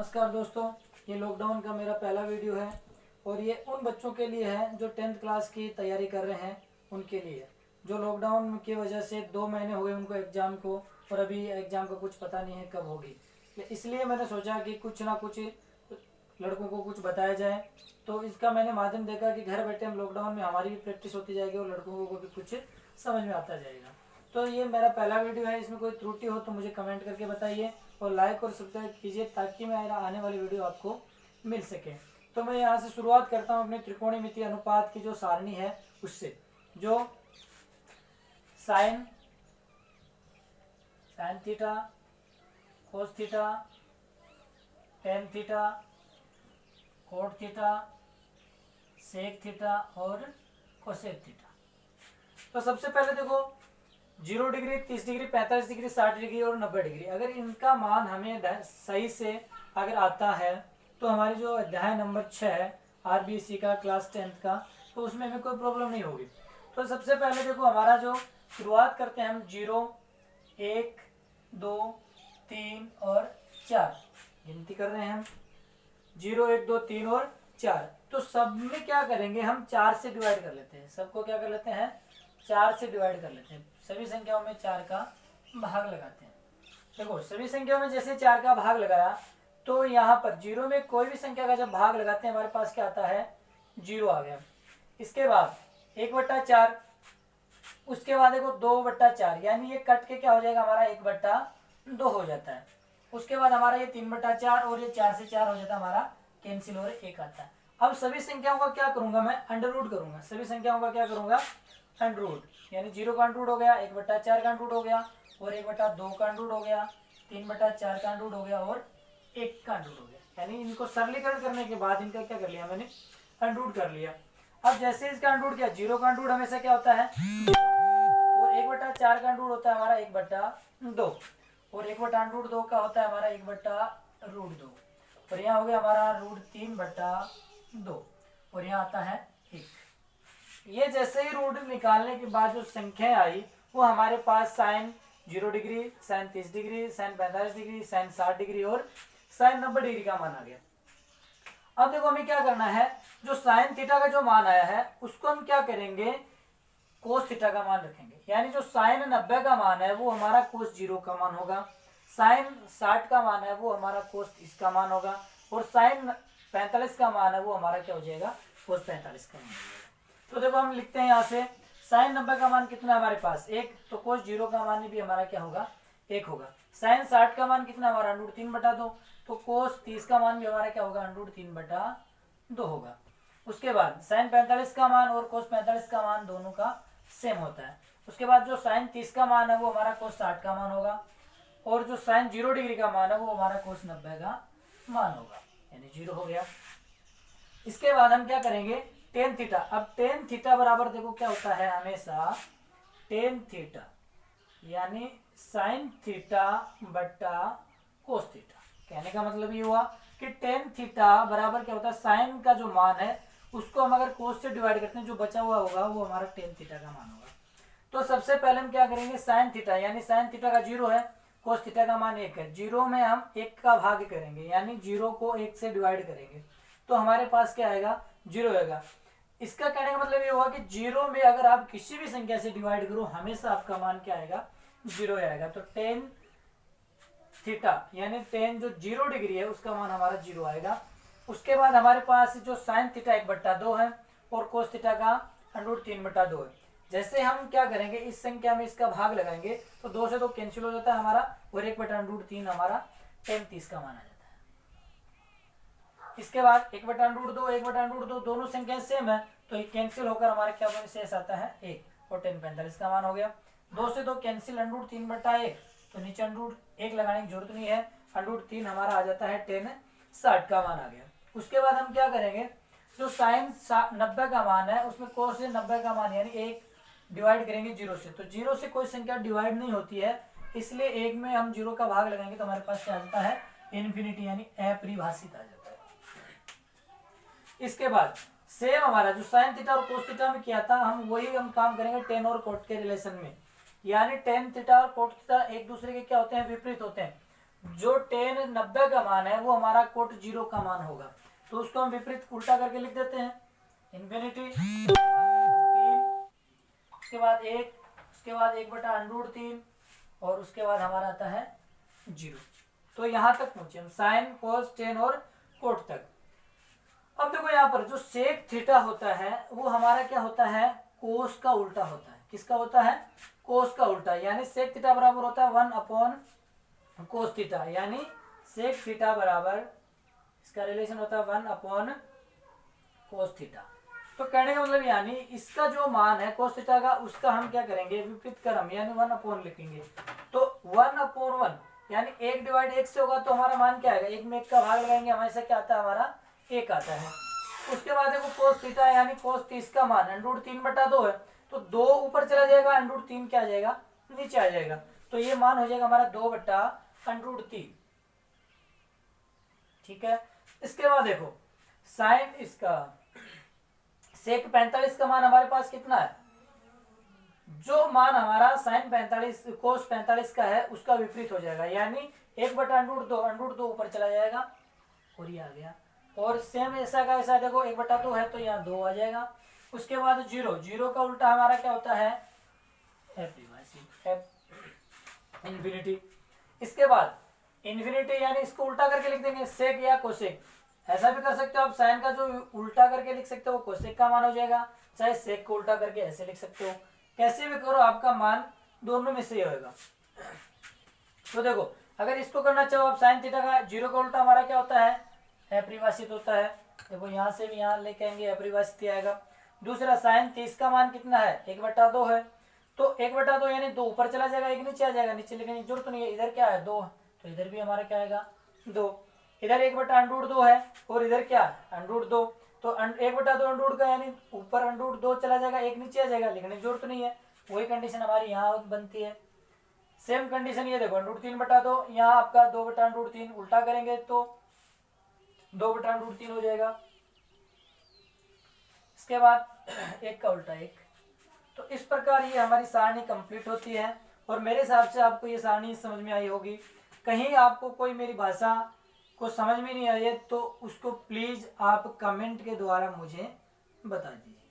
नमस्कार दोस्तों, ये लॉकडाउन का मेरा पहला वीडियो है और ये उन बच्चों के लिए है जो 10th क्लास की तैयारी कर रहे हैं। उनके लिए जो लॉकडाउन की वजह से 2 महीने हो गए उनको एग्ज़ाम को, और अभी एग्ज़ाम का कुछ पता नहीं है कब होगी। इसलिए मैंने सोचा कि कुछ ना कुछ लड़कों को कुछ बताया जाए। तो इसका मैंने माध्यम देखा कि घर बैठे हम लॉकडाउन में हमारी भी प्रैक्टिस होती जाएगी और लड़कों को भी कुछ समझ में आता जाएगा। तो ये मेरा पहला वीडियो है, इसमें कोई त्रुटि हो तो मुझे कमेंट करके बताइए और लाइक और सब्सक्राइब कीजिए ताकि मेरा आने वाली वीडियो आपको मिल सके। तो मैं यहाँ से शुरुआत करता हूँ अपने त्रिकोणमितीय अनुपात की जो सारणी है उससे, जो sine theta, cos theta, tan theta, cot theta, sec theta और कोसेक थीटा। तो सबसे पहले देखो 0 डिग्री, 30 डिग्री, 45 डिग्री, 60 डिग्री और 90 डिग्री, अगर इनका मान हमें सही से अगर आता है तो हमारी जो अध्याय नंबर 6 है आरबीएससी का क्लास 10th का, तो उसमें हमें कोई प्रॉब्लम नहीं होगी। तो सबसे पहले देखो हमारा जो शुरुआत करते हैं हम 0, 1, 2, 3 और 4 गिनती कर रहे हैं हम 0, 1, 2, 3 और 4। तो सब में क्या करेंगे हम 4 से डिवाइड कर लेते हैं, सबको क्या कर लेते हैं 4 से डिवाइड कर लेते हैं। सभी संख्याओं में 4 का भाग लगाते हैं। देखो सभी संख्याओं में जैसे 4 का भाग लगाया तो यहाँ पर 0 में कोई भी संख्या का जब भाग लगाते हैं हमारे पास क्या आता है 0 आ गया। इसके बाद 1/4, उसके बाद देखो 2/4, यानी ये कट के क्या हो जाएगा हमारा 1/2 हो जाता है। उसके बाद हमारा ये 3/4 और ये 4 से 4 हो जाता है, हमारा कैंसिल और 1 आता है। अब सभी संख्याओं का क्या करूंगा मैं अंडर रूट करूंगा। सभी संख्याओं का क्या करूंगा अंडर रूट, यानी 0 का अंडर रूट हो गया, 1/4 का अंडर रूट हो गया और 1/2 का अंडर रूट हो गया, 3/4 का अंडर रूट हो गया और 1 का अंडर रूट हो गया। यानी इनको सरलीकरण करने के बाद इनका क्या कर लिया मैंने अंडर रूट कर लिया। अब जैसे इसका अंडर रूट किया 0 का अंडर रूट हमेशा क्या होता है और 1/4 का अंडर रूट होता है हमारा 1/2 और 1/2 का होता है हमारा 1/√2 और यहाँ हो गया हमारा √3/2 और यहाँ आता है 1। ये जैसे ही रूट निकालने के बाद जो संख्या आई वो हमारे पास sine 0 degree, sine 30 degree, sine 45 degree, sine 60 degree और साइन 90 डिग्री का मान आ गया। अब देखो हमें क्या करना है, जो साइन थीटा का जो मान आया है उसको हम क्या करेंगे कोस थीटा का मान रखेंगे। यानी जो साइन 90 का मान है वो हमारा कोस 0 का मान होगा, साइन 60 का मान है वो हमारा कोस 30 का मान होगा और साइन 45 का मान है वो हमारा क्या हो जाएगा कोस 45 का मान होगा। तो देखो हम लिखते हैं यहाँ से साइन 90 का मान कितना है हमारे पास 1, तो कोस 0 का मान भी हमारा क्या होगा 1 होगा। साइन 60 का मान कितना हमारा √3/2, तो कोस 30 का मान भी हमारा क्या होगा √3/2 होगा। उसके बाद साइन 45 का मान और कोस 45 का मान दोनों का सेम होता है। उसके बाद जो साइन 30 का मान है वो हमारा कोस 60 का मान होगा और जो साइन 0 डिग्री का मान है वो हमारा कोस 90 का मान होगा, यानी 0 हो गया। इसके बाद हम क्या करेंगे टेन थीटा। अब टेन थीटा बराबर देखो क्या होता है हमेशा टेन थीटा, यानी साइन थीटा बट्टा कोस थीटा। कहने का मतलब ये हुआ कि टेन थीटा बराबर क्या होता है साइन का जो मान है उसको हम अगर कोस से डिवाइड करते हैं जो बचा हुआ होगा वो हमारा टेन थीटा का मान होगा। तो सबसे पहले हम क्या करेंगे साइन थीटा, यानी साइन थीटा का 0 है, कोस थीटा का मान 1 है, 0 में हम 1 का भाग करेंगे यानी 0 को 1 से डिवाइड करेंगे तो हमारे पास क्या आएगा 0 आएगा। इसका कहने का मतलब ये हुआ कि 0 में अगर आप किसी भी संख्या से डिवाइड करो हमेशा आपका मान क्या आएगा 0 आएगा। तो टेन थीटा यानी टेन जो 0 डिग्री है उसका मान हमारा 0 आएगा। उसके बाद हमारे पास जो साइन थीटा 1/2 है और कोस थीटा का √3/2 है। जैसे हम क्या करेंगे इस संख्या में इसका भाग लगाएंगे तो 2 से 2 कैंसिल हो जाता है हमारा और 1/√3 हमारा टेन 30 का मान आ जाता है। इसके बाद 1/√2 1/√2 दोनों संख्या सेम है तो ये कैंसिल होकर हमारे क्या शेष आता है 1 और टेन 45 का मान हो गया। 2 से 2 कैंसिल √3/1 तो नीचे √1 लगाने की जरूरत नहीं है, √3 हमारा आ जाता है टेन 60 का मान आ गया। उसके बाद हम क्या करेंगे जो साइन 90 का मान है उसमें कोस से 90 का मान यानी 1 डिवाइड करेंगे 0 से, तो 0 से कोई संख्या डिवाइड नहीं होती है इसलिए 1 में हम 0 का भाग लगाएंगे तो हमारे पास क्या आ जाता है इन्फिनिटी यानी अपरिभाषित आ जाता है। इसके बाद सेम हमारा जो साइन थीटा और कोस थीटा में किया था हम वही हम काम करेंगे टेन और कोट के रिलेशन में, यानी टेन थीटा और कोट थीटा एक दूसरे के क्या होते हैं विपरीत होते हैं। जो 10 90 का मान है वो हमारा कोट 0 का मान होगा, तो उसको हम विपरीत उल्टा करके लिख देते हैं, इन्फिनिटी 3, उसके बाद 1, उसके बाद 1/√3 और उसके बाद हमारा आता है 0। तो यहाँ तक पहुंचे हम साइन कोस टेन और कोट तक। अब देखो यहाँ पर जो सेक थीटा होता है वो हमारा क्या होता है, कोस का उल्टा होता है। किसका होता है, कोस का उल्टा, यानी सेक थीटा बराबर होता है 1 कोस थीटा, यानी सेक थीटा बराबर, इसका रिलेशन होता है 1 कोस थीटा। तो कहने का मतलब यानी इसका जो मान है कोस थीटा का, उसका हम क्या करेंगे, विपरीत क्रम यानी 1 लिखेंगे। तो 1/1 यानी 1/1 से होगा तो हमारा मान क्या आएगा, 1 में 1 का भाग लगाएंगे, हमेशा क्या आता है, हमारा 1 आता है। उसके बाद देखो कोस थीटा यानी कोस 30 का मान √3/2 है, तो 2 ऊपर चला जाएगा, √3 क्या आ जाएगा, नीचे आ जाएगा। तो ये मान हो जाएगा हमारा 2/√3। ठीक है। इसके बाद देखो साइन इसका सेक 45 का मान हमारे पास कितना है, जो मान हमारा साइन 45 कोस 45 का है उसका विपरीत हो जाएगा, यानी 1/√2 ऊपर चला जाएगा और ये आ गया। और सेम ऐसा का ऐसा देखो 1/2 है तो यहाँ 2 आ जाएगा। उसके बाद 0 का उल्टा हमारा क्या होता है, इन्फिनिटी। इसके बाद इन्फिनिटी यानी इसको उल्टा करके लिख देंगे सेक या कोसेक, ऐसा भी कर सकते हो आप, साइन का जो उल्टा करके लिख सकते हो कोसेक का मान हो जाएगा, चाहे सेक को उल्टा करके ऐसे लिख सकते हो, कैसे भी करो आपका मान दोनों में से होगा। तो देखो अगर इसको करना चाहो आप साइन थीटा का 0 का उल्टा हमारा क्या होता है, अपरिभाषित होता है। देखो यहाँ से भी यहाँ लेके आएंगे अपरिभाषित आएगा। दूसरा साइन 30 का मान कितना है, 1/2 है, तो 1/2 यानी 2 ऊपर चला जाएगा, 1 नीचे आ जाएगा, नीचे लिखने की जरूरत नहीं है, इधर क्या है 2, तो इधर भी हमारा क्या आएगा 2, इधर 1/√2 है और इधर क्या √2, तो 1/2 का यानी ऊपर √2 चला जाएगा, 1 नीचे आ जाएगा, लिखने की जरूरत नहीं है। वही कंडीशन हमारी यहाँ बनती है। सेम कंडीशन ये देखो √3/2, यहाँ आपका 2/√3 उल्टा करेंगे तो 2/√3 हो जाएगा। इसके बाद 1 का उल्टा 1। तो इस प्रकार ये हमारी सारणी कंप्लीट होती है और मेरे हिसाब से आपको ये सारणी समझ में आई होगी। कहीं आपको कोई मेरी भाषा को समझ में नहीं आई है तो उसको प्लीज़ आप कमेंट के द्वारा मुझे बता दीजिए।